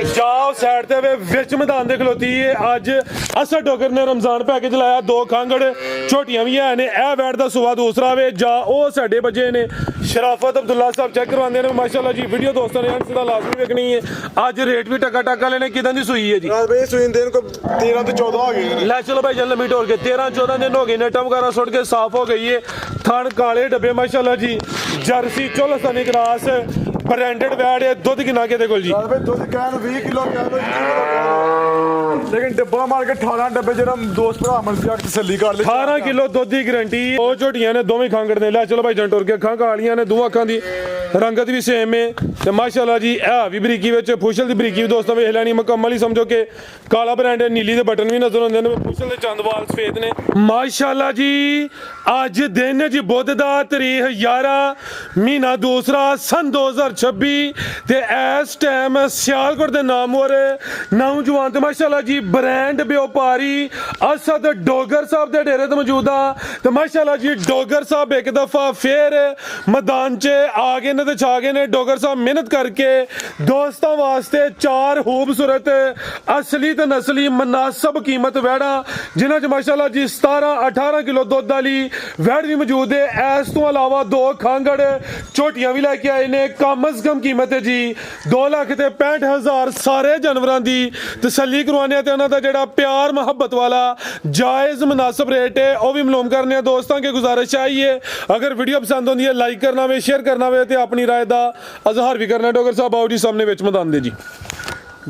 ਜਾਓ ਸਾਈਡ ਤੇ ਵਿੱਚ ਮੈਦਾਨ ਦੇ ਖਲੋਤੀ ਹੈ ਅੱਜ ਅਸਰ ਡੋਗਰ ਨੇ ਰਮਜ਼ਾਨ ਪੈਕੇਜ ਲਾਇਆ 2 ਖਾਂਗੜ ਝੋਟੀਆਂ ਵੀ ਹੈ ਨੇ ਇਹ ਵੈਟ ਦਾ ਸੁਬਾ ਦੂਸਰਾ ਵੇ ਜਾ ਉਹ ਸਾਡੇ ਬੱਜੇ ਨੇ ਸ਼ਰਾਫਤ ਅਬਦੁੱਲਾ ਸਾਹਿਬ ਚੈੱਕ ਕਰਵਾਉਂਦੇ ਨੇ ਮਾਸ਼ਾਅੱਲਾ ਜੀ ਵੀਡੀਓ ਦੋਸਤਾਂ ਨੇ ਅੰਤ ਦਾ ਲਾਜ਼ਮੀ ਵੇਖਣੀ ਹੈ ਅੱਜ ਰੇਟ ਵੀ ਟਕਾ ਟਕਾ ਲੈਣੇ ਕਿਦਾਂ ਦੀ ਸੂਈ ਹੈ ਜੀ भाई सुई दिन को 13 तो 14 हो गए ਲੈ ਚਲੋ ਭਾਈ ਜਨ ਲੰਮੀ ਟੋਰ ਕੇ 13-14 ਦਿਨ ਹੋ ਗਏ ਨੇ ਟਮ ਵਗੈरह ਸੁੱਟ ਕੇ ਸਾਫ਼ ਹੋ ਗਈ ਹੈ ਥਣ ਕਾਲੇ ਡੱਬੇ ਮਾਸ਼ਾਅੱਲਾ ਜੀ ਜਰਸੀ ਚੋਲਸਤਾਨੀ ਕਰਾਸ ब्रांडेड वैट है दुध किना के कोल जी भाई दूध कहन 20 किलो लेकिन डब्बा मार के 18 डब्बे जरा दोस्त भरा मर्जी आ तसल्ली कर ले 18 किलो दुध की गारंटी ਉਹ ਝੋਟੀਆਂ ਨੇ ਦੋਵੇਂ ਖਾਂਗੜ ਨੇ ਲੈ ਚਲੋ ਭਾਈ ਜਨ ਟੁਰ ਕੇ ਅੱਖਾਂ ਕਾਲੀਆਂ ਨੇ ਦੋ ਅੱਖਾਂ ਦੀ ਰੰਗਤ ਵੀ ਸੇਮ ਹੈ ਤੇ ਮਾਸ਼ਾਅੱਲਾ ਜੀ ਇਹ ਵੀ ਬਰੀਕੀ ਵਿੱਚ ਫੁਸ਼ਲ ਦੀ ਬਰੀਕੀ ਵੀ ਦੋਸਤਾਂ ਵੇਖ ਲੈਣੀ ਮੁਕੰਮਲ ਹੀ ਸਮਝੋ ਕਿ ਕਾਲਾ ਬ੍ਰਾਂਡ ਨੀਲੀ ਦੇ ਬਟਨ ਵੀ ਨਜ਼ਰ ਆਉਂਦੇ ਨੇ ਫੁਸ਼ਲ ਦੇ ਚੰਦਵਾਲ ਸਫੇਦ ਨੇ ਮਾਸ਼ਾਅੱਲਾ ਜੀ ਅੱਜ ਦਿਨ ਹੈ ਜੀ ਬੁੱਧ ਦਾ ਤਾਰੀਖ 11 ਮਹੀਨਾ ਦੂਸਰਾ ਸਨ 2026 ਤੇ ਇਸ ਟਾਈਮ ਸਿਆਲਕੋਟ ਦੇ ਨਾਮਵਰ ਨੌਜਵਾਨ ਤੇ ਮਾਸ਼ਾਅੱਲਾ ਜੀ ਬ੍ਰਾਂਡ ਵਪਾਰੀ ਅਸਦ ਡੋਗਰ ਸਾਹਿਬ ਦੇ ਡੇਰੇ ਤੇ ਮੌਜੂਦ ਆ ਤੇ ਮਾਸ਼ਾਅੱਲਾ ਜੀ ਡੋਗਰ ਸਾਹਿਬ ਇੱਕ ਦਫਾ ਫੇਰ ਮੈਦਾਨ 'ਚ ਆ ਗਏ ਨੇ ਤੇ ਛਾ ਗਏ ਨੇ ਡੋਗਰ ਸਾਹਿਬ ਮਿਹਨਤ ਕਰਕੇ ਦੋਸਤਾਂ ਵਾਸਤੇ 4 ਖੂਬਸੂਰਤ ਅਸਲੀ ਤੇ ਨਸਲੀ ਮੁਨਾਸਬ ਕੀਮਤ ਵੈੜਾਂ ਜਿਨ੍ਹਾਂ 'ਚ ਮਾਸ਼ਾਅੱਲਾ ਜੀ 17-18 ਕਿਲੋ ਦੁੱਧ ਵਾਲੀ ਵੈੜ ਵੀ ਮੌਜੂਦ ਹੈ ਇਸ ਤੋਂ ਇਲਾਵਾ 2 ਖਾਂਗੜ ਝੋਟੀਆਂ ਵੀ ਲੈ ਕੇ ਆਏ ਨੇ ਕਮ ਅਜ਼ ਕਮ ਕੀਮਤ ਹੈ ਜੀ 2,65,000 ਸਾਰੇ ਜਾਨਵਰਾਂ ਦੀ ਤਸੱਲੀ ਕਰਵਾਉਣੇ ਤੇ ਉਹਨਾਂ ਦਾ ਜਿਹੜਾ ਪਿਆਰ ਮੁਹੱਬਤ ਵਾਲਾ ਜਾਇਜ਼ ਮੁਨਾਸਬ ਰੇਟ ਹੈ ਉਹ ਵੀ ਮਾਲੂਮ ਕਰਨੇ ਦੋਸਤਾਂ की गुजारिश चाहिए अगर वीडियो पसंद होती है लाइक करना वे शेयर करना वे तो अपनी राय का अजहार भी करना डोगर साहब आओ जी सामने विच मैदान दे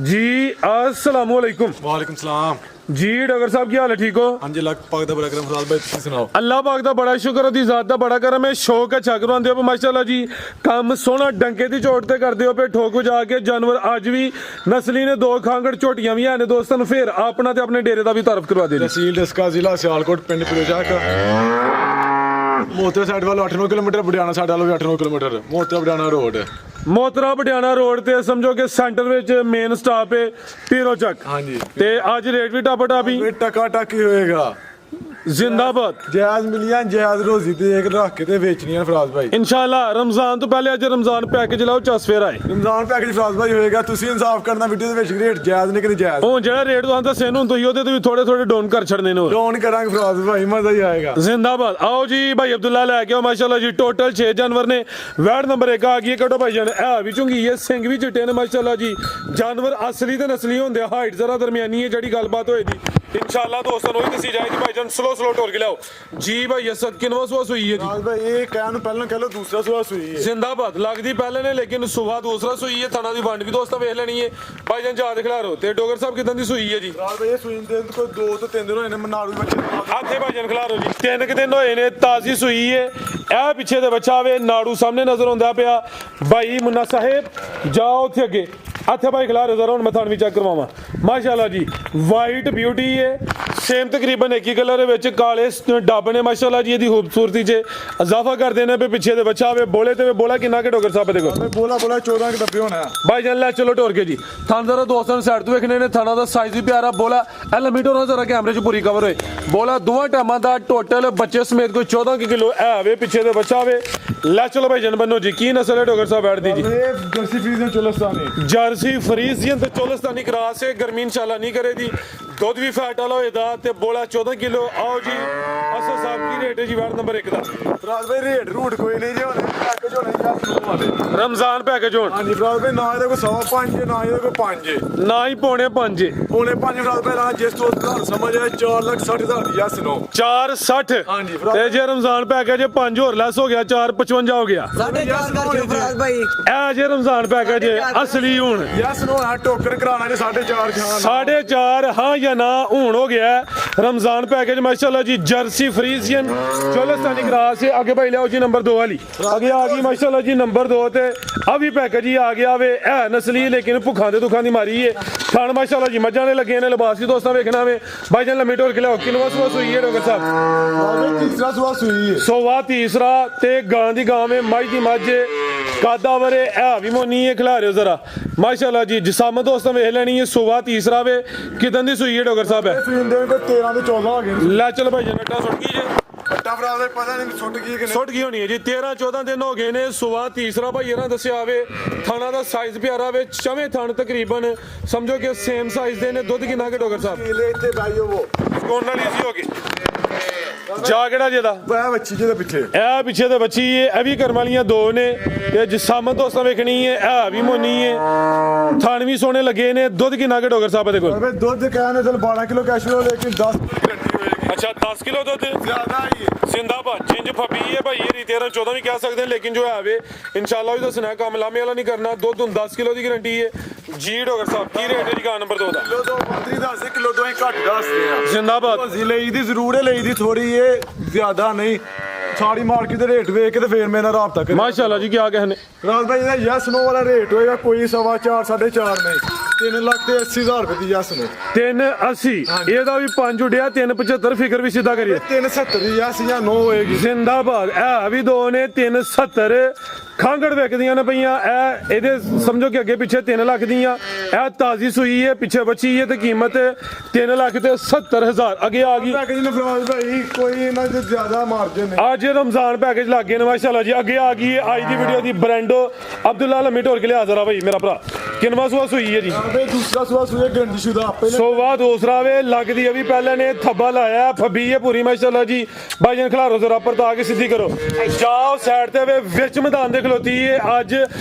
जी अस्सलाम वालेकुम वालेकुम सलाम जी डोगर साहब की हाल है ठीक हो हां जी अल्लाह पाक दा बड़ा करम फराज भाई तुसी सुनाओ अल्लाह पाक दा बड़ा शुक्र दी जात दा बड़ा करम है शौक अच्छा करवांदे हो माशाल्लाह जी काम सोना डंके दी चोट ते करदे हो पे ठोक जा के जानवर आज भी नस्ली ने 2 खांगड़ झोटियां भी हैं दोस्तों फिर अपना ते अपने डेरे दा भी तारफ करवा दे तहसील डस्का जिला सियालकोट पिंड पिरोजा मोहतरा साइड वालों 8-9 किलोमीटर बडियाना साइड वालों भी 8-9 kilometre Mohtara Badiana road Mohtara Badiana road ते समझो कि सेंटर विच मेन स्टॉप है पीरो चक हाँ जी ते आज रेट भी टप टप ही टका टक ही होएगा जिंदाबाद जायज मिलियां जायज रोजी ते एक रख के ते बेचनियां फराज भाई इंशाल्लाह रमजान तो पहले आज रमजान पैकेज लाओ चस फेर आए रमजान पैकेज फराज भाई होएगा तुसी इंसाफ करना वीडियो दे विच रेट जायज नहीं कि जायज ਹੁਣ ਜਿਹੜਾ ਰੇਟ ਤੁਹਾਨੂੰ ਦੱਸੇ ਨੂੰ ਤੁਸੀਂ ਉਹਦੇ ਤੇ ਵੀ ਥੋੜੇ ਥੋੜੇ ਡਾਊਨ ਕਰ ਛੱਡਨੇ ਨੇ ਡਾਊਨ ਕਰਾਂਗੇ ਫਰਾਜ ਭਾਈ ਮਜ਼ਾ ਹੀ ਆਏਗਾ जिंदाबाद आओ जी भाई अब्दुल्ला लेके आओ माशाल्लाह जी टोटल 6 जानवर ने वैट नंबर 1 आ गई है कटो भाई जान ए भी चुंगी है सिंग भी चिट्टे ने माशाल्लाह जी जानवर असली ते नस्ली होंदे हाइट जरा दरमियानी है जड़ी गलबात होई दी इंशाल्लाह दोस्तों ਨੂੰ ਦੱਸੀ ਜਾਏਗੀ ਭਾਈ ਜਾਨ स्लो स्लो टोर के लाओ जी भाई असद किनवा सुबह सुई है जी फराज भाई ये कहन ਨੂੰ ਪਹਿਲਾਂ ਕਹ ਲੋ ਦੂਸਰਾ ਸੁਆ ਸੂਈ ਹੈ जिंदाबाद लगदी पहले ने लेकिन सुबह दूसरा सुई है थाना दी वंड भी दोस्तों वेख लेनी है भाई जान याद खिलारो ते डोगर साहब किदां दी सुई है जी फराज भाई ये ਸੂਈ ਦੇ ਕੋਈ 2 ਤੋਂ 3 ਦਿਨ ਹੋਏ ਨੇ ਮਨਾੜੂ ਬੱਚੇ आथे भाजन खिलारो जी 3 दिन होए ने ताजी सुई है ए पीछे दे बच्चा वे नाड़ू सामने नजर आंदा पिया भाई मुन्ना साहेब जाओ उथे अगे आथे भाई खिलारो जरा हुन मैं थान भी चेक करवावां माशाल्लाह जी वाइट ब्यूटी है सेम तकरीबन एक ही कलर विच काले डब ने माशाल्लाह जी ਇਹਦੀ खूबसूरती च इजाफा कर देने पे पीछे दे बच्चा वे बोले ते वे बोला किन्ना के डोगर साहब देखो बोला 14 के डब्बे होना है भाई जान ले चलो टोर के जी थान जरा दोस्तों साइड तो देखने ने थाना दा साइज भी प्यारा बोला ए लंबी टोर जरा कैमरे च पूरी कवर होए बोला दोवां टाइमां दा टोटल बच्चे समेत कोई 14 किलो है वे पीछे दे बच्चा वे ले चलो भाई जन बनो जी की नस्ल है डोगर साहब बैठ दी जी ये Jersey Friesian Cholistani Jersey Friesian ते चोलस्तानी क्रॉस है गर्मी इंशाल्लाह नहीं करे दी दूध भी फैट वाला होएदा ते बोला 14 किलो आओ जी असद साहब की रेट है जी वैट नंबर 1 दा फराज भाई रेट रूट कोई नहीं जी होने पैकेज होने या वाले रमजान पैकेज होन हां जी फराज भाई ना ਇਹਦਾ ਕੋਈ 105 ਨਾ ਇਹਦਾ ਕੋਈ 5 ना ही पौने 5 ਪੌਣੇ 5 ਫਰਾਜ ਭਾਈ ਨਾ ਜਿਸ ਤੋਂ ਘਰ ਸਮਝ ਆਇਆ 4,60,000 ਦੀ ਯਸ ਨੋ 460 हाँ जी, ਤੇ ਜੇ ਰਮਜ਼ਾਨ ਪੈਕੇਜ 5 ਹੋਰ ਲੈਸ ਹੋ ਗਿਆ 455 ਹੋ ਗਿਆ साढ़े 4 कर फराज भाई ਇਹ ਜੇ ਰਮਜ਼ਾਨ ਪੈਕੇਜ ਅਸਲੀ ਹੁਣ ਯਸ ਨੋ ਆ ਟੋਕਨ ਕਰਾਣਾ ਜੇ 4.5 ਖਾਨ 4.5 ਹਾਂ ਜਾਂ ਨਾ ਹੁਣ ਹੋ ਗਿਆ रमजान पैकेज माशाल्लाह जी जर्सी फ्रीजियन चोलस्तानी क्रास है आगे भाई लियाओ जी नंबर 2 वाली आगे आ गई माशाल्लाह जी नंबर 2 ते अभी पैकेज ही आ गया वे है नस्ली लेकिन भुखा दे दुखा दी मारी है खान माशाल्लाह जी मज्जां ने लगे ने लिबास भी दोस्तों वेखना वे भाई जान लम्मी टोर के लियाओ किनवा सुबह सुई है डोगर साहब तीसरा सुबह सुई है सोवा तीसरा ते गां दी गां में मज दी मज कादा वरे है भी मोनी है खिला रहे हो जरा माशाल्लाह जी जिसामत दोस्तों वेख लेनी है सोवा तीसरा वे कितन दी सुई है डोगर साहब है सुई दे को 13 ਤੋਂ 14 ਹੋ ਗਏ ਲੈ ਚਲ ਭਾਈ ਜਨਟਾ ਸੁਣ ਗਈ ਜੇ ਝੋਟਾ ਫਰਾਦ ਦਾ ਪਤਾ ਨਹੀਂ ਸੁੱਟ ਗਈ ਕਿ ਸੁੱਟ ਗਈ ਹੋਣੀ ਹੈ ਜੀ 13-14 ਦਿਨ ਹੋ ਗਏ ਨੇ ਸੁਆ ਤੀਸਰਾ ਭਾਈ ਇਹਨਾਂ ਦੱਸਿਆ ਆਵੇ ਥਾਣਾ ਦਾ ਸਾਈਜ਼ ਪਿਆਰਾ ਵੇ ਚਵੇਂ ਥਣ ਤਕਰੀਬਨ ਸਮਝੋ ਕਿ ਸੇਮ ਸਾਈਜ਼ ਦੇ ਨੇ ਦੁੱਧ ਕਿੰਨਾ ਕਿ ਡੋਗਰ ਸਾਹਿਬ ਲੈ ਇੱਥੇ ਬਾਈਓ ਉਹ ਕੋਣ ਨਾਲ ਈਜ਼ੀ ਹੋ ਗਈ ਜਾ ਕਿਹੜਾ ਜਿਹਦਾ ਇਹ ਬੱਚੀ ਜਿਹਦੇ ਪਿੱਛੇ ਇਹ ਪਿੱਛੇ ਤੇ ਬੱਚੀ ਇਹ ਵੀ ਕਰਮ ਵਾਲੀਆਂ ਦੋ ਨੇ ਤੇ ਜਿਸਾਮਤ ਦੋਸਤਾਂ ਵੇਖਣੀ ਹੈ ਇਹ ਵੀ ਮੋਨੀ ਹੈ ਥਣ ਵੀ ਸੋਹਣੇ ਲੱਗੇ ਨੇ ਦੁੱਧ ਕਿੰਨਾ ਕਿ ਡੋਗਰ ਸਾਹਿਬ ਦੇ ਕੋਲ ਅਬੇ ਦੁੱਧ ਕਹਿੰਦੇ ਚਲ 12 ਕਿਲੋ ਕੈਸ਼ ਲੋ ਲੇਕਿਨ 10 ਗਰੰਟੀ ਹੋਏਗੀ ਅੱਛਾ 10 ਕਿਲੋ ਦੁੱਧ ਜ਼ਿਆਦਾ ਹੀ ਹੈ ਜ਼ਿੰਦਾਬਾਦ ਜਿੰਜ ਫੱਬੀ ਹੈ ਭਾਈ ਇਹ 13-14 ਵੀ ਕਹਿ ਸਕਦੇ ਲੇਕਿਨ ਜੋ ਹੈ ਵੇ ਇਨਸ਼ਾਅੱਲਾ ਵੀ ਦੱਸਣਾ ਕੰਮ ਲਾਮੇ ਵਾਲਾ ਨਹੀਂ ਕਰਨਾ ਦੁੱਧ ਹੁਣ 10 ਕਿਲੋ ਦੀ ਗਾਰੰਟੀ ਹੈ ਜੀ ਡੋਗਰ ਸਾਹਿਬ ਕੀ ਰੇਟ ਹੈ ਜੀ ਗਾ ਨੰਬਰ 2 ਦਾ ਕਿਲੋ ਤੋਂ ਬੰਦਰੀ ਦੱਸ ਕਿਲੋ ਤੋਂ ਹੀ ਘੱਟ ਦੱਸਦੇ ਆ ਜ਼ਿੰਦਾਬਾਦ ਅਸੀਂ ਲਈ ਦੀ ਜ਼ਰੂਰ ਹੈ ਲਈ ਦੀ ਥੋੜੀ ਇਹ ਜ਼ਿਆਦਾ ਨਹੀਂ ਸਾਰੀ ਮਾਰਕੀਟ ਦੇ ਰੇਟ ਵੇਖ ਕੇ ਤੇ ਫੇਰ ਮੇਰੇ ਨਾਲ ਰਾਬਤਾ ਕਰੇ ਮਾਸ਼ਾਅੱਲਾ ਜੀ ਕੀ ਕਹਿੰਦੇ ਰਾਜ ਭਾਈ ਇਹਦਾ ਯੈਸ ਨੋ ਵਾਲਾ ਰੇਟ ਹੋਏਗਾ ਕੋਈ 4.5 4.5 ਨਹੀਂ 3 ਲੱਖ ਤੇ 80,000 ਰੁਪਏ ਦੀ ਯੈਸ ਨੋ 380 ਇਹਦਾ ਵੀ 5 ਉੱਡਿਆ 375 ਫਿਕਰ ਵੀ ਸਿੱਧਾ ਕਰੀਏ 370 ਦੀ ਯੈਸ ਜਾਂ ਨੋ ਹੋਏਗੀ ਜ਼ਿੰਦਾਬਾਦ ਇਹ ਵੀ ਦੋ ਨੇ 370 ਖਾਂਗੜ ਵਿਕਦੀਆਂ ਨੇ ਪਈਆਂ ਇਹ ਇਹਦੇ ਸਮਝੋ ਕਿ ਅੱਗੇ ਪਿੱਛੇ 3 ਲੱਖ ਦੀਆਂ ਇਹ ਤਾਜ਼ੀ ਸੂਈ ਹੈ ਪਿੱਛੇ ਬੱਚੀ ਹੈ ਤੇ ਕੀਮਤ 3 ਲੱਖ ਤੇ 70,000 ਅੱਗੇ ਆ ਗਈ ਪੈਕੇਜ ਨੇ ਫਰਾਜ਼ ਭਾਈ ਕੋਈ ਇਹਨਾਂ ਦੇ ਜ਼ਿਆਦਾ ਮਾਰਜਨ ਨਹੀਂ ਅੱਜ ਰਮਜ਼ਾਨ ਪੈਕੇਜ ਲੱਗ ਗਏ ਨੇ ਮਾਸ਼ਾਅੱਲਾ ਜੀ ਅੱਗੇ ਆ ਗਈ ਹੈ ਅੱਜ ਦੀ ਵੀਡੀਓ ਦੀ ਬ੍ਰਾਂਡੋ ਅਬਦੁੱਲਾ ਲੰਮੀ ਢੋਲ ਕੇ ਲਿਆ ਜ਼ਰਾ ਭਾਈ ਮੇਰਾ ਭਰਾ ਕਿੰਨਵਾਂ ਸੂਆ ਸੂਈ ਹੈ ਜੀ ਅਬੇ ਦੂਸਰਾ ਸੂਆ ਸੂਏ ਗਰੰਟੀ ਸ਼ੁਦਾ ਪਹਿਲੇ ਸੋਵਾ ਦੂਸਰਾ ਵੇ ਲੱਗਦੀ ਹੈ ਵੀ ਪਹਿਲੇ ਨੇ ਥੱਬਾ ਲਾਇਆ ਫੱਬੀ ਹੈ ਪੂਰੀ ਮਾਸ਼ਾਅੱਲਾ ਜੀ ਭਾਈਜਾਨ ਖਿਲਾਰੋ ਜ਼ਰਾ ਪਰਤਾ ਕੇ ਸਿੱਧੀ ਕਰੋ ਜਾਓ ਸਾਈਡ ਤੇ ਵੇ ਵਿੱਚ ਮੈਦਾਨ ਦੇ ਖਲੋਤੀ ਹੈ ਅੱਜ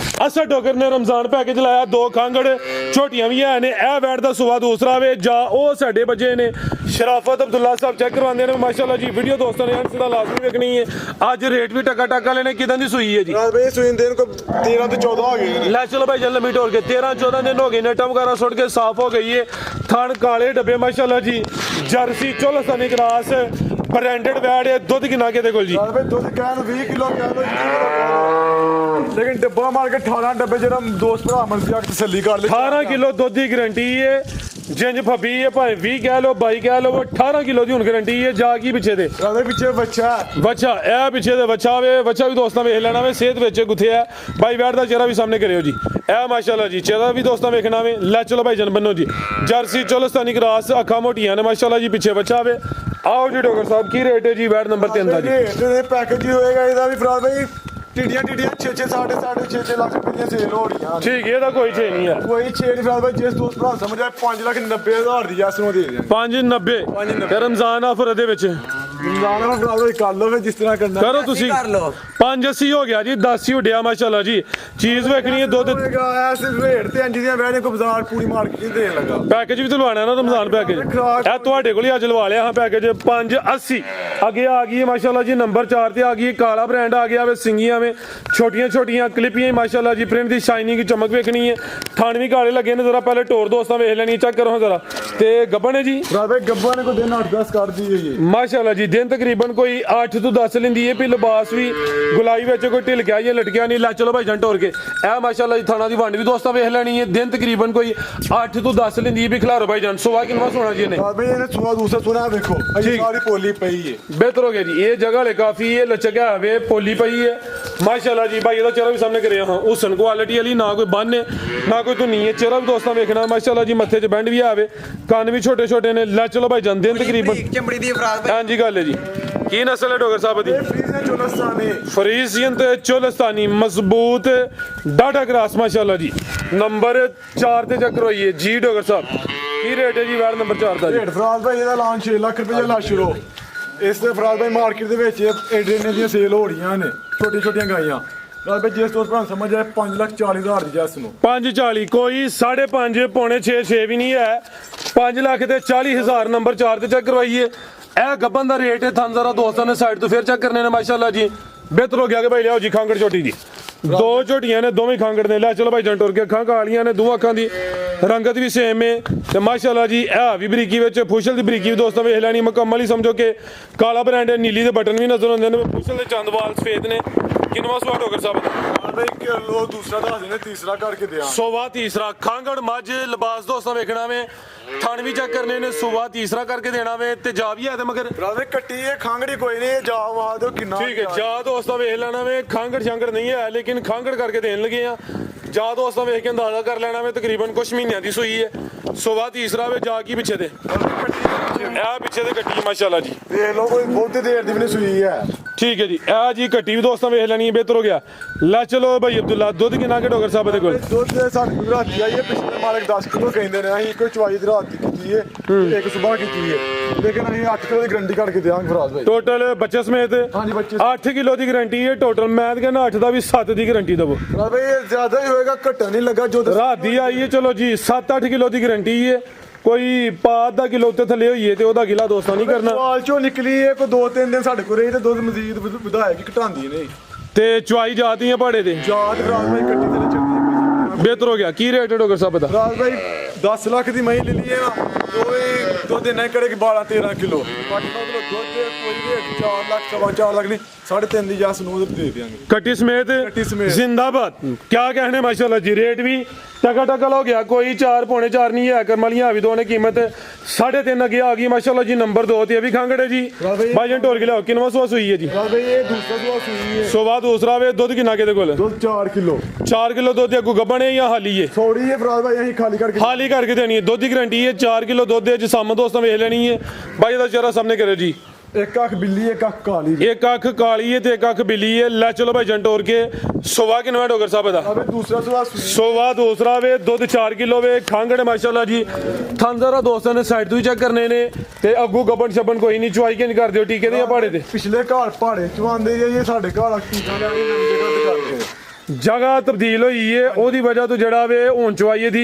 ਅਸਰ ਡੋਗਰ ਨੇ ਰਮਜ਼ਾਨ ਪੈਕੇਜ ਲਾਇਆ ਦੋ ਖਾਂਗੜ ਛੋਟੀਆਂ ਵੀ ਹੈ ਨੇ ਇਹ ਵੈਟ ਦਾ ਸੋਵਾ ਦੂਸਰਾ ਵੇ ਜਾ ਉਹ ਸਾਡੇ ਬੱਚੇ ਨੇ ਸ਼ਰਾਫਤ ਅਬਦੁੱਲਾ ਸਾਹਿਬ ਚੈੱਕ ਕਰਵਾਉਂਦੇ ਨੇ ਮਾਸ਼ਾਅੱਲਾ ਜੀ ਵੀਡੀਓ ਦੋਸਤਾਂ ਨੇ ਐਂਡ ਸਿੱਧਾ ਲਾਜ਼ਮੀ ਵੇਖਣੀ ਹੈ ਅੱਜ ਰੇਟ ਵੀ ਟਕਾ ਟਕਾ ਲੈਣੇ ਕਿਦਾਂ ਦੀ ਸੂਈ ਹੈ ਜੀ ਰਾਜ ਭਾਈ ਸੂਈ ਦੇਣ ਕੋ 13 ਤੋਂ 14 ਹੋ ਗਏ ਨੇ ਲੈ ਚਲੋ ਭਾਈ ਜਲ ਮੀਟ ਹੋਰ ਕੇ 13-14 ਦਿਨ ਹੋ ਗਏ ਨੇ ਟਮ ਵਗੈਰਾ ਸੁੱਟ ਕੇ ਸਾਫ਼ ਹੋ ਗਈ ਏ ਥਣ ਕਾਲੇ ਡੱਬੇ ਮਾਸ਼ਾਅੱਲਾ ਜੀ ਜਰਸੀ ਚੋਲਸਤਾਨੀ ਕਰਾਸ ਬ੍ਰਾਂਡਡ ਵੈੜ ਹੈ ਦੁੱਧ ਕਿੰਨਾ ਕਿਤੇ ਕੋਲ ਜੀ ਰਾਜ ਭਾਈ ਦੁੱਧ ਕਹਿਣ 20 ਕਿਲੋ ਕਹਿ ਲੋ 21 ਕਿਲੋ ਕਹਿ ਲਓ। ਲੇਕਿਨ ਡੱਬਾ ਮਾਰ ਕੇ 18 ਡੱਬੇ ਜਿਹੜਾ ਦੋਸਤ ਭਰਾ ਮਰਜ਼ੀ ਆ ਕੇ ਤਸੱਲੀ ਕਰ ਲੈ 18 ਕਿਲੋ ਦੁੱਧ ਦੀ ਗਾਰੰਟੀ ਹੈ ਜਿੰਜ ਫੱਬੀ ਹੈ ਭਾਵੇਂ 20 ਕਹਿ ਲੋ 22 ਕਹਿ ਲੋ 18 ਕਿਲੋ ਦੀ ਹੁਣ ਗਾਰੰਟੀ ਹੈ ਜਾ ਕੀ ਪਿੱਛੇ ਤੇ ਰਾਜ ਭਾਈ ਪਿੱਛੇ ਬੱਚਾ ਹੈ। ਬੱਚਾ ਇਹ ਪਿੱਛੇ ਦੇ ਬੱਚਾ ਵੇ ਬੱਚਾ ਵੀ ਦੋਸਤਾਂ ਵੇਖ ਲੈਣਾ ਵੇ ਸਿਹਤ ਵਿੱਚ ਗੁੱਥਿਆ ਬਾਈ ਵੈੜ ਦਾ ਚਿਹਰਾ ਵੀ ਸਾਹਮਣੇ ਕਰਿਓ ਜੀ ਇਹ ਮਾਸ਼ਾਅੱਲਾ ਜੀ ਚਿਹਰਾ ਵੀ ਦੋਸਤਾਂ ਵੇਖਣਾ ਵੇ ਲੈ ਚਲੋ ਭਾਈ ਜਨ ਬੰਨੋ ਜੀ ਜਰਸੀ ਚੋਲਸਤਾਨੀ ਕਰਾਸ ਅੱਖਾਂ ਮੋਟੀਆਂ ਨੇ ਮਾਸ਼ਾਅੱਲਾ ਜੀ ਪਿੱਛੇ ਬੱਚਾ ਵੇ ਆਓ ਜੀ ਡੋਗਰ ਸਾਹਿਬ ਕੀ ਰੇਟ ਹੈ ਜੀ ਵੈੜ ਨੰਬਰ 3 ਦਾ ਜੀ ਰੇਟ ਦੇ ਪੈਕੇਜ ਹੀ ਹੋਏਗਾ ਇਹਦਾ ਵੀ ਫਰਾਜ਼ ਭਾਈ ਟਿੱਡੀਆਂ 6 6.5 ਲੱਖ ਰੁਪਏ ਦੀਆਂ ਸੇਲ ਹੋ ਰਹੀਆਂ ਨੇ। ਠੀਕ ਇਹਦਾ ਕੋਈ ਛੇ ਨਹੀਂ ਹੈ ਕੋਈ 6 ਨਹੀਂ ਫਰਾਜ਼ ਭਾਈ ਜਿਸ ਦੋਸਤ ਭਰਾ ਸਮਝ ਆਏ 5,90,000 ਦੀ ਜੈਸ ਨੂੰ ਦੇ ਦੇ 590 ਤੇ ਰਮਜ਼ਾਨ ਆਫਰ ਦੇ ਵਿੱਚ ਰਮਜ਼ਾਨ ਨਾਲ ਫਰਾਜ਼ ਭਾਈ ਕਰ ਲਓ ਫਿਰ ਜਿਸ ਤਰ੍ਹਾਂ ਕਰਨਾ ਕਰੋ ਤੁਸੀਂ 580 ਹੋ ਗਿਆ ਜੀ 10 ਹੀ ਉੱਡਿਆ ਮਾਸ਼ਾਅੱਲਾ ਜੀ ਚੀਜ਼ ਵੇਖਣੀ ਹੈ ਦੁੱਧ ਹੋਏਗਾ ਐਸ ਰੇਟ ਤੇ ਅੰਜੀ ਦੀਆਂ ਵੈਣੇ ਕੋ ਬਾਜ਼ਾਰ ਪੂਰੀ ਮਾਰਕੀਟ ਹੀ ਦੇਣ ਲੱਗਾ ਪੈਕੇਜ ਵੀ ਤੁਲਵਾਣਾ ਨਾ ਰਮਜ਼ਾਨ ਪੈਕੇਜ ਇਹ ਤੁਹਾਡੇ ਕੋਲ ਹੀ ਅੱਜ ਲਵਾ ਲਿਆ ਹਾਂ ਪੈਕੇਜ 580 ਅੱਗੇ ਆ ਗਈ ਹੈ ਮਾਸ਼ਾਅੱਲਾ ਜੀ ਨੰਬਰ 4 ਤੇ ਆ ਗਈ ਹੈ ਕਾਲਾ ਬ੍ਰਾਂਡ ਆ ਗਿਆ ਵੇ ਸਿੰਗੀਆਂ ਵੇ ਛੋਟੀਆਂ ਛੋਟੀਆਂ ਕਲਿਪੀਆਂ ਮਾਸ਼ਾਅੱਲਾ ਜੀ ਪ੍ਰਿੰਟ ਦੀ ਸ਼ਾਈਨਿੰਗ ਚਮਕ ਵੇਖਣੀ ਹੈ ਥਣ ਵੀ ਕਾਲੇ ਲੱਗੇ ਨੇ ਜ਼ਰਾ ਪਹਿਲੇ ਟੋਰ ਦੋਸਤਾਂ ਵੇਖ ਲੈਣੀ ਚੈੱਕ ਕਰੋ ਜ਼ਰਾ ਤੇ ਗੱਬਣ ਹੈ ਜੀ ਫਰਾਜ਼ ਭਾਈ ਗੱਬਾ ਨੇ ਕੋ ਦਿਨ 8-10 ਕਰਦੀ ਹੈ ਜੀ ਮਾਸ਼ਾਅੱਲਾ ਜੀ ਦਿਨ ਤਕਰੀਬਨ ਕੋਈ 8 ਤੋਂ 10 ਲੈਂਦੀ ਹੈ ਵੀ ਲਿਬਾਸ ਵੀ ਗੁਲਾਈ ਵਿੱਚ ਕੋਈ ਢਿਲ ਗਿਆ ਜਾਂ ਲਟਕਿਆ ਨਹੀਂ ਲੈ ਚਲੋ ਭਾਈ ਜੰਟ ਹੋਰ ਕੇ ਇਹ ਮਾਸ਼ਾਅੱਲਾ ਜੀ ਥਾਣਾ ਦੀ ਵੰਡ ਵੀ ਦੋਸਤਾਂ ਵੇਖ ਲੈਣੀ ਹੈ ਦਿਨ ਤਕਰੀਬਨ ਕੋਈ 8 ਤੋਂ 10 ਲੈਂਦੀ ਹੈ ਵੀ ਖਿਲਾਰੋ ਭਾਈ ਜੰਟ ਸੋਵਾ ਕਿੰਨਾ ਸੋਣਾ ਜੀ ਇਹਨੇ ਫਰਾਜ਼ ਭਾਈ ਇਹਨੇ ਸੁਆ ਦੂਸਰਾ ਸੁਣਾ ਵੇਖੋ ਅਜੀ ਸਾਰੀ ਪੋਲੀ ਪਈ ਹੈ ਬਿਹਤਰ ਹੋ ਗਿਆ ਜੀ ਇਹ ਜਗ੍ਹਾ ਵਾਲੇ ਕਾਫੀ ਹੈ ਲਚਕਿਆ ਹੋਵੇ ਪੋਲੀ ਪਈ ਹੈ ਮਾਸ਼ਾਅੱਲਾ ਜੀ ਭਾਈ ਇਹਦਾ ਚਿਹਰਾ ਵੀ ਸਾਹਮਣੇ ਕਰਿਆ ਹਾਂ ਹੁਸਨ ਕੁਆਲਿਟੀ ਵਾਲੀ ਨਾ ਕੋਈ ਬੰਨ ਹੈ ਨਾ ਕੋਈ ਧੁਨੀ ਹੈ ਚਿਹਰਾ ਵੀ ਦੋਸਤਾਂ ਵੇਖਣਾ ਮਾਸ਼ਾਅੱਲਾ ਜੀ ਮੱਥੇ 'ਚ ਬੈਂਡ ਵੀ ਆਵੇ ਕੰਨ ਵੀ ਛੋਟੇ ਛੋਟੇ ਨੇ ਲੈ ਚਲੋ ਭਾਈ ਜਨ ਦਿਨ ਤਕਰੀਬਨ ਚਮੜੀ ਦੀ ਫਰਾਜ਼ ਭਾਈ ਹਾਂਜੀ ਗੱਲ ਹੈ ਜੀ ਕੀ ਨਸਲ ਹੈ ਡੋਗਰ ਸਾਹਿਬ ਦੀ ਇਹ ਫਰੀਜ਼ ਹੈ ਚੋਲਸਤਾਨੀ ਫਰੀਜ਼ੀਅਨ ਤੇ ਚੋਲਸਤਾਨੀ ਮਜ਼ਬੂਤ ਡਾਟਾ ਕਰਾਸ ਮਾਸ਼ਾਅੱਲਾ ਜੀ ਨੰਬਰ 4 ਤੇ ਚੱਕਰ ਹੋਈਏ ਜੀ ਡੋਗਰ ਸਾਹਿਬ ਕੀ ਰੇਟ ਹੈ ਜੀ ਵੈੜ ਨੰਬਰ 4 ਦਾ ਜੀ ਰੇਟ ਫਰਾਜ਼ ਭਾਈ ਇਹਦਾ ਲਾਂਚ 6 ਲੱਖ ਰੁਪਏ ਲਾ ਸ਼ੁਰੂ ਇਸ ਤੇ ਫਰਾਜ਼ ਭਾਈ ਮਾਰਕੀਟ ਦੇ ਵਿੱਚ ਐਡਰੀਨੇ ਦੀਆਂ ਸੇਲ ਹੋ ਰਹੀਆਂ ਨੇ ਛੋਟੀ ਛੋਟੀਆਂ ਗਾਈਆਂ ਫਰਾਜ਼ ਭਾਈ ਜਿਸ ਦੋਸਤ ਭਰਾ ਸਮਝ ਆਏ 5,40,000 ਦੀ ਜੈਸ ਨੂੰ 540 ਕੋਈ 5.5 ਪੌਣੇ 6 ਵੀ ਨਹੀਂ ਹੈ 5 ਲੱਖ ਤੇ 40,000 ਨੰਬਰ 4 ਤੇ ਚੈੱਕ ਕਰਵਾਈਏ ਇਹ ਗੱਬਨ ਦਾ ਰੇਟ ਹੈ ਥਾਂ ਜ਼ਰਾ ਦੋਸਤਾਂ ਨੇ ਸਾਈਡ ਤੋਂ ਫਿਰ ਚੈੱਕ ਕਰਨੇ ਨੇ ਮਾਸ਼ਾਅੱਲਾ ਜੀ ਬਿਹਤਰ ਹੋ ਗਿਆ ਕਿ ਭਾਈ ਲਿਆਓ ਜੀ ਖਾਂਗੜ ਛੋਟੀ ਜੀ ਦੋ ਝੋਟੀਆਂ ਨੇ ਦੋਵੇਂ ਖਾਂਗੜ ਨੇ ਲੈ ਚਲੋ ਭਾਈ ਜੰਟੋਰ ਕੇ ਅੱਖਾਂ ਕਾਲੀਆਂ ਨੇ ਦੋ ਅੱਖਾਂ ਦੀ ਰੰਗਤ ਵੀ ਸੇਮ ਹੈ ਤੇ ਮਾਸ਼ਾਅੱਲਾ ਜੀ ਇਹ ਵੀ ਬਰੀਕੀ ਵਿੱਚ ਫੁਸ਼ਲ ਦੀ ਬਰੀਕੀ ਵੀ ਦੋਸਤਾਂ ਵੇਖ ਲੈਣੀ ਮੁਕੰਮਲ ਹੀ ਸਮਝੋ ਕਿ ਕਾਲਾ ਬ੍ਰਾਂਡ ਹੈ ਨੀਲੀ ਦੇ ਬਟਨ ਵੀ ਨਜ਼ਰ ਆਉਂਦੇ ਨੇ ਫੁਸ਼ਲ ਦੇ ਚੰਦਵਾਲ ਸਫੇਦ ਨੇ ਕਿੰਨਵਾਂ ਸਵਾਟ ਡੋਗਰ ਸਾਹਿਬ ਫਰਾਜ਼ ਭਾਈ ਕਿਲੋ ਦੂਸਰਾ ਦੱਸ ਦੇਣੇ ਤੀਸਰਾ ਕਰਕੇ ਦਿਆਂ ਸੋਵਾ ਤੀਸਰਾ ਖਾਂਗੜ ਮੱਝ ਲਿਬਾਸ ਦੋਸਤਾਂ ਵੇਖਣਾ ਵੇ ਥਣ ਵੀ ਚੈੱਕ ਕਰਨੇ ਨੇ ਸੋਵਾ ਤੀਸਰਾ ਕਰਕੇ ਦੇਣਾ ਵੇ ਤੇ ਜਾ ਵੀ ਹੈ ਤੇ ਮਗਰ ਫਰਾਜ਼ ਭਾਈ ਕੱਟੀ ਇਹ ਖਾਂਗੜੀ ਕੋਈ ਨਹੀਂ ਜਾ ਵਾ ਦਿਓ ਕਿੰਨਾ ਠੀਕ ਹੈ ਜਾ ਦੋਸਤਾਂ ਵੇਖ ਲੈਣਾ ਵੇ ਖਾਂਗੜ ਸ਼ਾਂਗੜ ਨਹੀਂ ਹੈ ਲੇਕਿਨ ਖਾਂਗੜ ਕਰਕੇ ਦੇਣ ਲੱਗੇ ਆ ਜਾ ਦੋਸਤਾਂ ਵੇਖ ਕੇ ਅੰਦਾਜ਼ਾ ਕਰ ਲੈਣਾ ਵੇ ਤਕਰੀਬਨ ਕੁਝ ਮਹੀਨਿਆਂ ਦੀ ਸੂਈ ਹੈ। ਸੋਵਾ ਤੀਸਰਾ ਵੇ ਜਾ ਕੀ ਪਿੱਛੇ ਤੇ ਇਹ ਪਿੱਛੇ ਤੇ ਕੱਟੀ ਮਾਸ਼ਾਅੱਲਾ ਜੀ। ਦੇਖ ਲਓ ਕੋਈ ਬਹੁਤੀ ਦੇਰ ਦੀ ਵੀ ਨਹੀਂ ਸੂਈ ਹੈ। ਠੀਕ ਹੈ ਜੀ ਇਹ ਜੀ ਕੱਟੀ ਵੀ ਦੋਸਤਾਂ ਵੇਖ ਲੈਣੀ ਹੈ ਬਿਹਤਰ ਹੋ ਗਿਆ। ਲੈ ਚਲੋ ਭਾਈ ਅਬਦੁੱਲਾ ਦੁੱਧ ਕਿੰਨਾ ਕਿ ਡੋਗਰ ਸਾਹਿਬ ਦੇ ਕੋਲ ਦੁੱਧ ਦੇ ਸਾਡੇ ਕੋਲ ਰਾਤੀ ਆਈ ਹੈ ਪਿਛਲੇ ਮਾਲਕ 10 ਕਿਲੋ ਕਹਿੰਦੇ ਨੇ ਅਸੀਂ ਕੋਈ ਚਵਾਈ ਦੀ ਰਾਤ ਦੀ ਕੀਤੀ ਹੈ ਇੱਕ ਸਵੇਰ ਕੀਤੀ ਹੈ ਲੇਕਿਨ ਅਸੀਂ 8 ਕਿਲੋ ਦੀ ਗਰੰਟੀ ਕੱਢ ਕੇ ਦੇਵਾਂਗੇ ਫਰਾਜ਼ ਭਾਈ। ਟੋਟਲ ਬੱਚੇ ਸਮੇਤ ਹਾਂਜੀ ਬੱਚੇ 8 ਕਿਲੋ ਦੀ ਗਾਰੰਟੀ ਹੈ ਟੋਟਲ। ਮੈਂ ਤਾਂ ਕਹਿੰਦਾ 8 ਦਾ ਵੀ 7 ਦੀ ਗਾਰੰਟੀ ਦਵੋ। ਫਰਾਜ਼ ਭਾਈ ਇਹ ਜ਼ਿਆਦਾ ਹੀ ਹੋਏਗਾ ਘਟਾ ਨਹੀਂ ਲੱਗਾ ਜੋ ਰਾਤ ਦੀ ਆਈ ਹੈ ਚਲੋ ਜੀ 7-8 ਕਿਲੋ ਦੀ ਗਾਰੰਟੀ ਹੈ। ਕੋਈ ਪਾ ਅੱਧਾ ਕਿਲੋ ਉੱਤੇ ਥੱਲੇ ਹੋਈਏ ਤੇ ਉਹਦਾ ਗਿਲਾ ਦੋਸਤਾਂ ਨਹੀਂ ਕਰਨਾ। ਸਵਾਲ ਚੋਂ ਨਿਕਲੀ ਹੈ ਕੋਈ 2-3 ਦਿਨ ਸਾਡੇ ਕੋਲ ਰਹੀ ਤੇ ਦੁੱਧ ਮਜ਼ੀਦ ਵਧਾਏਗੀ ਘਟਾਉਂਦੀ ਨਹੀਂ। ਤੇ ਚੁਆਈ ਜਾਤੀ ਹੈ ਭਾੜੇ ਤੇ ਯਾਦ ਫਰਾਜ਼ ਭਾਈ ਕੱਟੀ ਤੇ ਚੱਲਦੀ ਹੈ। ਬਿਹਤਰ ਹੋ ਗਿਆ। ਕੀ ਰੇਟ ਹੈ ਡੋਗਰ ਸਾਹਿਬ ਦਾ? ਫਰਾਜ਼ ਭਾਈ 10 ਲੱਖ ਦੀ ਮਹੀਂ ਲੈ ਲਈਏ ਨਾ ਦੁੱਧ ਇੰਨਾ ਕਰੇਗੀ 12-13 ਕਿਲੋ ਬਾਕੀ ਮਤਲਬ ਦੁੱਧ ਕੋਈ ਰੇਟ 4 ਲੱਖ 4.5 ਲੱਖ ਨਹੀਂ 3.5 ਦੀ ਜਸ ਨੂੰ ਦੇ ਦਿਆਂਗੇ ਕੱਟੀ ਸਮੇਤ ਸਮੇਤ। जिंदाबाद। क्या कहने माशाल्लाह जी। रेट भी टका टकल हो गया कोई 4-4.5 नहीं है करम वालियां भी दोने कीमत 3.5 अगे आ गई माशाल्लाह जी। नंबर 2 ते भी खांगड़े जी भाईजान टोर के लिया किनवा सवा सुई है जी। ਫਰਾਜ਼ ਭਾਈ ਇਹ ਦੂਸਰਾ ਦੁਆ ਸੂਈ ਹੈ सोवा दूसरा वे दुध किन्ना के कोल ਦੁੱਧ 4 ਕਿਲੋ 4 किलो दुध अगू गब्बन है या हाली है? ਥੋੜੀ ਹੈ ਫਰਾਜ਼ ਭਾਈ ਅਸੀਂ ਖਾਲੀ ਕਰਕੇ हाली करके देनी है। दुध की गारंटी है 4 किलो दुध है जिसम दोस्तों वेख लेनी है। भाई दा चेहरा सामने करे जी। ਇੱਕ ਅੱਖ ਬਿੱਲੀ ਇੱਕ ਅੱਖ ਕਾਲੀ ਜੀ। एक अख काली है ते एक अख बिली है। ले चलो भाई जंटोर के सोवा किनवा डोगर साहब दा ਅਬੇ ਦੂਸਰਾ ਦੁਆ ਸੂਈ सोवा दूसरा वे दुध 4 किलो वे खांगड़ माशाल्लाह जी। थन जरा दोस्तों ने साइड तो ही चेक करने ने ते अगू गबन शबन कोई नहीं चुआई के नहीं कर दियो टीके दे या पहाड़े ते ਪਿਛਲੇ ਘਰ ਪਹਾੜੇ ਚਵਾਉਂਦੇ ਜੇ ਸਾਡੇ ਘਰ ਟੀਕਾਂ ਲੈਣੀ ਨਵੀਂ ਜਗ੍ਹਾ ਤੇ ਕਰਦੇ जगह तब्दील हुई है ओदी वजह तो जड़ा वे हुन चुआई दी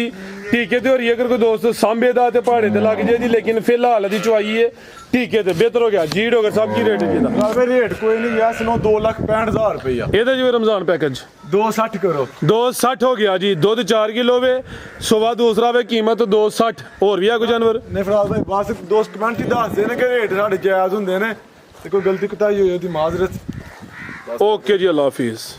टीके ते हो रही है। अगर कोई दोस्त सांबे दा ते पहाड़े ते लग जाए दी लेकिन फिलहाल दी चुआई है टीके ते बेहतर हो गया जी। डोगर साहब की रेट है जी दा? ਫਰਾਜ਼ ਭਾਈ ਰੇਟ ਕੋਈ ਨਹੀਂ ਯਾਰ ਸੁਣੋ 2,65,000 ਰੁਪਇਆ ਇਹਦਾ ਜਿਵੇਂ ਰਮਜ਼ਾਨ ਪੈਕੇਜ 260 ਕਰੋ 260 ਹੋ ਗਿਆ ਜੀ। ਦੁੱਧ 4 ਕਿਲੋ ਵੇ ਸਵਾ ਦੂਸਰਾ ਵੇ ਕੀਮਤ 260। ਹੋਰ ਵੀ ਆ ਕੋਈ ਜਾਨਵਰ? ਨਹੀਂ ਫਰਾਜ਼ ਭਾਈ ਬਸ ਦੋਸਤ ਕਮੈਂਟ ਹੀ ਦੱਸਦੇ ਨੇ ਕਿ ਰੇਟ ਸਾਡੇ ਜਾਇਜ਼ ਹੁੰਦੇ ਨੇ ਤੇ ਕੋਈ ਗਲਤੀ ਕੁਤਾਈ ਹੋਈ ਉਹਦੀ ਮਾਜ਼ਰਤ। ਓਕੇ ਜੀ ਅੱਲਾ ਹਾਫਿਜ਼।